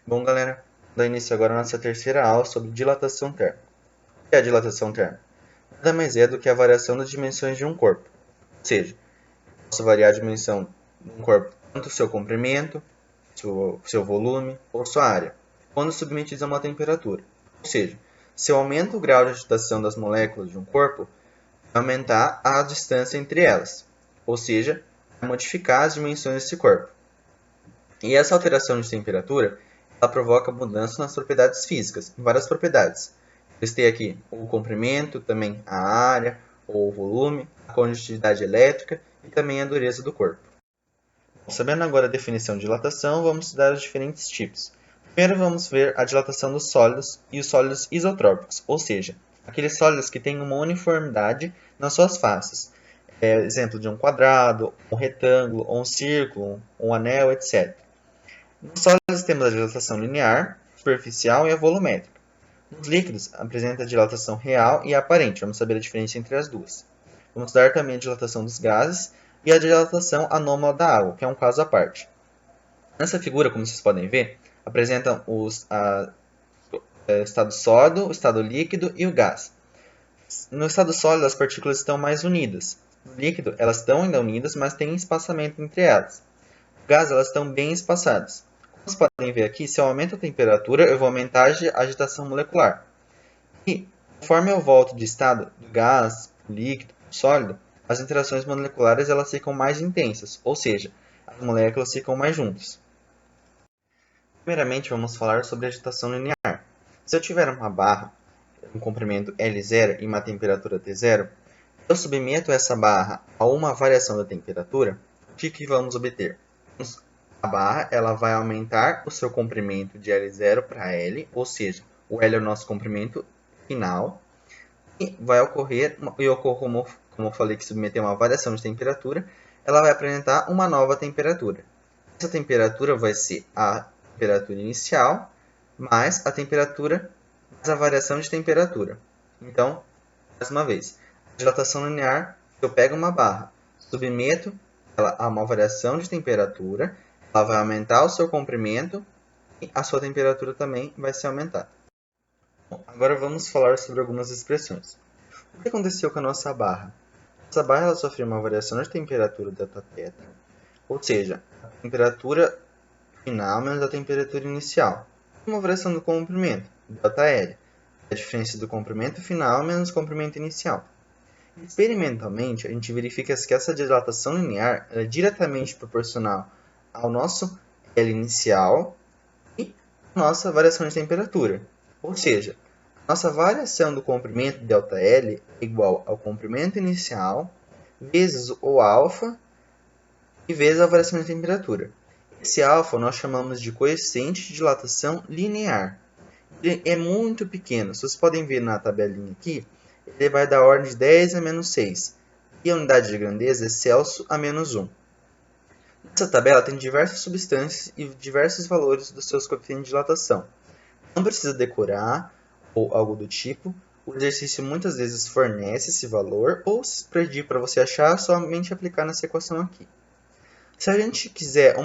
Bom, galera, dá início agora a nossa terceira aula sobre dilatação térmica. O que é a dilatação térmica? Nada mais é do que a variação das dimensões de um corpo. Ou seja, eu posso variar a dimensão de um corpo, tanto o seu comprimento, seu volume ou sua área, quando submetidos a uma temperatura. Ou seja, se eu aumento o grau de agitação das moléculas de um corpo, vai aumentar a distância entre elas. Ou seja, vai modificar as dimensões desse corpo. E essa alteração de temperatura, ela provoca mudança nas propriedades físicas, em várias propriedades. Eu listei aqui o comprimento, também a área, ou o volume, a condutividade elétrica e também a dureza do corpo. Sabendo agora a definição de dilatação, vamos estudar os diferentes tipos. Primeiro vamos ver a dilatação dos sólidos e os sólidos isotrópicos, ou seja, aqueles sólidos que têm uma uniformidade nas suas faces. Exemplo de um quadrado, um retângulo, ou um círculo, um anel, etc. Nos sólidos temos a dilatação linear, superficial e a volumétrica. Nos líquidos, apresenta a dilatação real e aparente. Vamos saber a diferença entre as duas. Vamos estudar também a dilatação dos gases e a dilatação anômala da água, que é um caso à parte. Nessa figura, como vocês podem ver, apresentam o estado sólido, o estado líquido e o gás. No estado sólido, as partículas estão mais unidas. No líquido, elas estão ainda unidas, mas tem espaçamento entre elas. No gás, elas estão bem espaçadas. Como vocês podem ver aqui, se eu aumento a temperatura, eu vou aumentar a agitação molecular. E, conforme eu volto de estado do gás, líquido, sólido, as interações moleculares elas ficam mais intensas, ou seja, as moléculas ficam mais juntas. Primeiramente, vamos falar sobre a agitação linear. Se eu tiver uma barra, um comprimento L0 e uma temperatura T0, eu submeto essa barra a uma variação da temperatura, o que vamos obter? A barra ela vai aumentar o seu comprimento de L0 para L, ou seja, o L é o nosso comprimento final, e vai ocorrer, como eu falei que submeter uma variação de temperatura, ela vai apresentar uma nova temperatura. Essa temperatura vai ser a temperatura inicial mais a temperatura mais a variação de temperatura. Então, mais uma vez, a dilatação linear, eu pego uma barra, submeto ela a uma variação de temperatura, ela vai aumentar o seu comprimento e a sua temperatura também vai se aumentar. Bom, agora vamos falar sobre algumas expressões. O que aconteceu com a nossa barra? Essa barra ela sofreu uma variação de temperatura Δθ, ou seja, a temperatura final menos a temperatura inicial. Uma variação do comprimento, ΔL, a diferença do comprimento final menos o comprimento inicial. Experimentalmente, a gente verifica que essa dilatação linear é diretamente proporcional ao nosso L inicial e à nossa variação de temperatura. Ou seja, a nossa variação do comprimento ΔL é igual ao comprimento inicial vezes o alfa e vezes a variação de temperatura. Esse alfa nós chamamos de coeficiente de dilatação linear. Ele é muito pequeno. Vocês podem ver na tabelinha aqui, ele vai da ordem de 10 a menos 6. E a unidade de grandeza é Celsius a menos 1. Nessa tabela tem diversas substâncias e diversos valores dos seus coeficientes de dilatação. Não precisa decorar ou algo do tipo. O exercício muitas vezes fornece esse valor, ou se pedir para você achar, somente aplicar nessa equação aqui. Se a gente quiser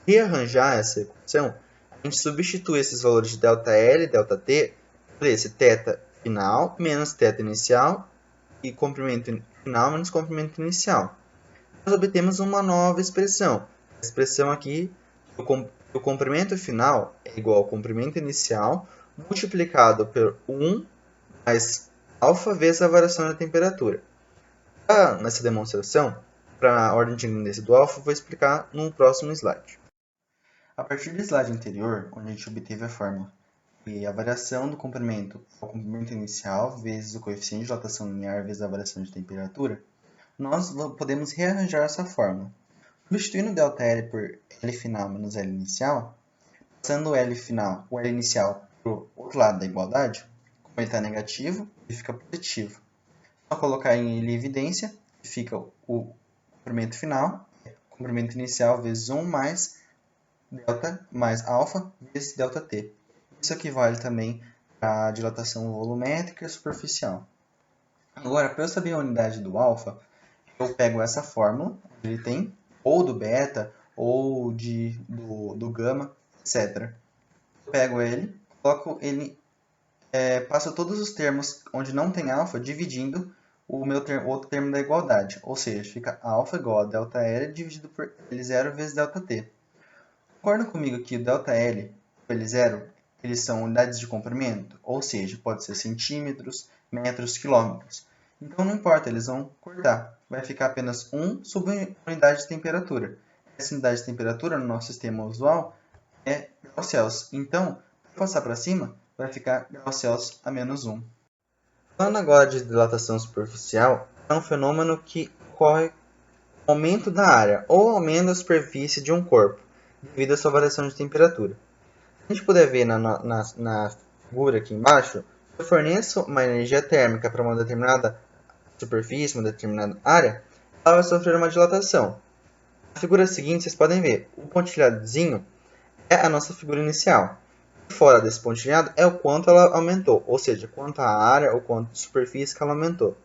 rearranjar essa equação, a gente substitui esses valores de ΔL e ΔT por esse θ final menos θ inicial e comprimento final menos comprimento inicial. Nós obtemos uma nova expressão. A expressão aqui, o comprimento final é igual ao comprimento inicial multiplicado por 1 mais alfa vezes a variação da temperatura. Nessa demonstração, para a ordem de grandeza do alfa, vou explicar no próximo slide. A partir do slide anterior, onde a gente obteve a fórmula e a variação do comprimento ao comprimento inicial vezes o coeficiente de dilatação linear vezes a variação de temperatura, nós podemos rearranjar essa fórmula. Substituindo ΔL por L final menos L inicial, passando o L inicial para o outro lado da igualdade, como ele está negativo, ele fica positivo. Só colocar em evidência, fica o comprimento final, comprimento inicial vezes 1 mais delta mais alfa vezes ΔT. Isso equivale também à dilatação volumétrica superficial. Agora, para eu saber a unidade do alfa, eu pego essa fórmula, onde ele tem ou do beta, ou do gama, etc. eu pego ele, coloco ele, passo todos os termos onde não tem alfa, dividindo o meu outro termo da igualdade. Ou seja, fica alfa igual a ΔL dividido por L0 vezes ΔT. Concordam comigo que o ΔL e o L0 eles são unidades de comprimento? Ou seja, pode ser centímetros, metros, quilômetros. Então não importa, eles vão cortar. Vai ficar apenas 1 sobre unidade de temperatura. Essa unidade de temperatura no nosso sistema usual é graus Celsius. Então, para passar para cima, vai ficar graus Celsius a menos 1. Falando agora de dilatação superficial, é um fenômeno que ocorre com o aumento da área ou aumento da superfície de um corpo, devido à sua variação de temperatura. Se a gente puder ver na figura aqui embaixo, se eu forneço uma energia térmica para uma determinada superfície, uma determinada área, ela vai sofrer uma dilatação. Na figura seguinte, vocês podem ver, o pontilhadozinho é a nossa figura inicial. Fora desse pontilhado é o quanto ela aumentou, ou seja, quanto a área ou quanto de superfície que ela aumentou.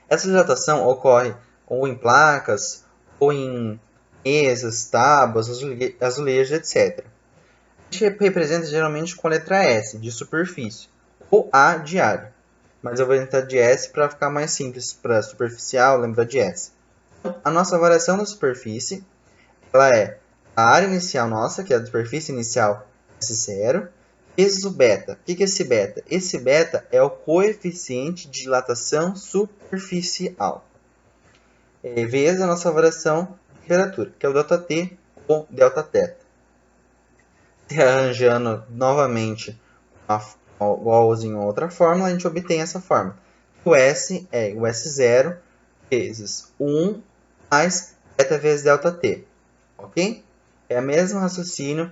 Essa dilatação ocorre ou em placas, ou em mesas, tábuas, azulejos, etc. A gente representa geralmente com a letra S, de superfície, ou A de área. Mas eu vou entrar de S para ficar mais simples, para superficial, lembrar de S. A nossa variação da superfície ela é a área inicial nossa, que é a superfície inicial S0, vezes o beta. O que é esse beta? Esse beta é o coeficiente de dilatação superficial. Vezes a nossa variação de temperatura, que é o ΔT ou Δθ. Rearranjando novamente igualzinho a outra fórmula, a gente obtém essa fórmula. O S é o S0 vezes 1 mais beta vezes ΔT. Ok? É o mesmo raciocínio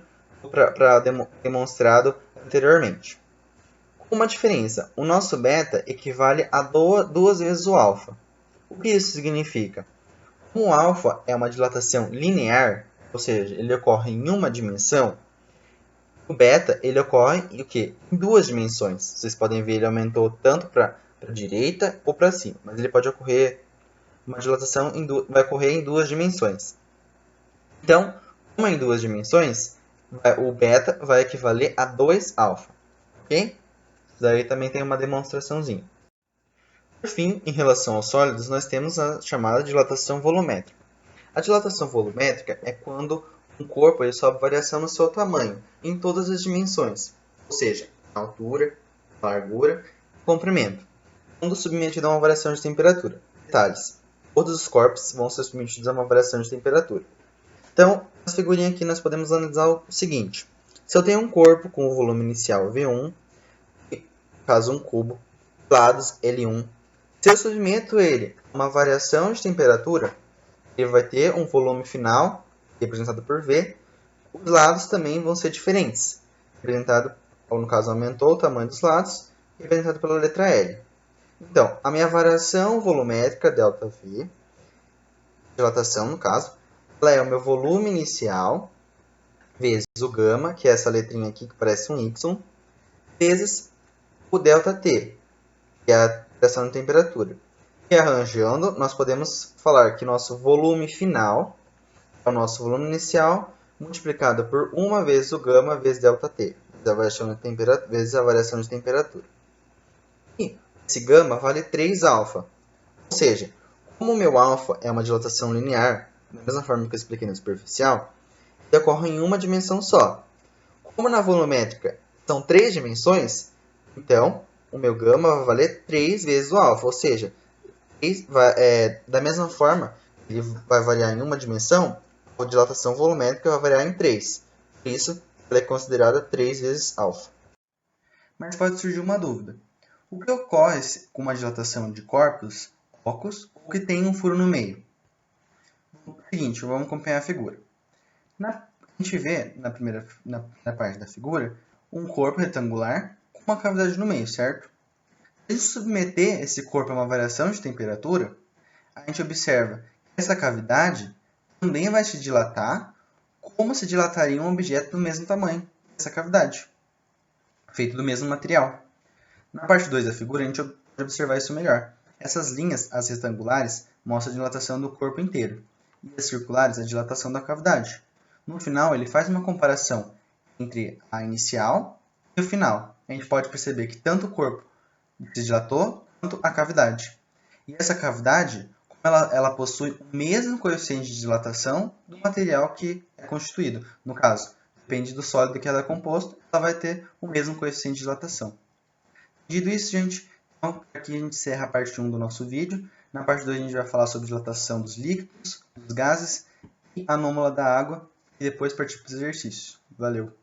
demonstrado anteriormente. Com uma diferença, o nosso beta equivale a 2 vezes o alfa. O que isso significa? Como o alfa é uma dilatação linear, ou seja, ele ocorre em uma dimensão, o beta ele ocorre em, em 2 dimensões. Vocês podem ver, ele aumentou tanto para a direita ou para cima, mas ele pode ocorrer, uma dilatação vai ocorrer em 2 dimensões. Então, como em 2 dimensões, o beta vai equivaler a 2 alfa. Ok? Isso daí também tem uma demonstraçãozinha. Por fim, em relação aos sólidos, nós temos a chamada dilatação volumétrica. A dilatação volumétrica é quando um corpo ele sofre variação no seu tamanho, em todas as dimensões, ou seja, altura, largura e comprimento, quando submetido a uma variação de temperatura. Detalhes: todos os corpos vão ser submetidos a uma variação de temperatura. Então, nessa figurinha aqui nós podemos analisar o seguinte. Se eu tenho um corpo com o volume inicial V1, no caso um cubo, lados L1, se eu submeto ele a uma variação de temperatura, ele vai ter um volume final, representado por V. Os lados também vão ser diferentes, representado, ou no caso aumentou o tamanho dos lados, representado pela letra L. Então, a minha variação volumétrica, ΔV, dilatação no caso, ela é o meu volume inicial, vezes o gama, que é essa letrinha aqui que parece um Y, vezes o ΔT, que é a variação de temperatura. Rearranjando, nós podemos falar que nosso volume final é o nosso volume inicial multiplicado por 1 vezes o gama vezes ΔT, vezes a variação de temperatura. E esse gama vale 3 alfa. Ou seja, como o meu alfa é uma dilatação linear, da mesma forma que eu expliquei na superficial, ele ocorre em uma dimensão só. Como na volumétrica são 3 dimensões, então o meu gama vai valer 3 vezes o alfa, ou seja, da mesma forma, ele vai variar em uma dimensão, a dilatação volumétrica vai variar em 3. Por isso, ela é considerada 3 vezes alfa. Mas pode surgir uma dúvida. O que ocorre com uma dilatação de corpos ocos ou que tem um furo no meio? O seguinte, vamos acompanhar a figura. A gente vê na parte da figura um corpo retangular com uma cavidade no meio, certo? Se a gente submeter esse corpo a uma variação de temperatura, a gente observa que essa cavidade também vai se dilatar como se dilataria um objeto do mesmo tamanho, essa cavidade, feito do mesmo material. Na parte 2 da figura, a gente pode observar isso melhor. Essas linhas, as retangulares, mostram a dilatação do corpo inteiro, e as circulares, a dilatação da cavidade. No final, ele faz uma comparação entre a inicial e o final. A gente pode perceber que tanto o corpo se dilatou quanto a cavidade. E essa cavidade, como ela possui o mesmo coeficiente de dilatação do material que é constituído. No caso, depende do sólido que ela é composto, ela vai ter o mesmo coeficiente de dilatação. Dito isso, gente, então aqui a gente encerra a parte 1 do nosso vídeo. Na parte 2 a gente vai falar sobre dilatação dos líquidos, dos gases e a anômala da água, e depois partir para os exercícios. Valeu!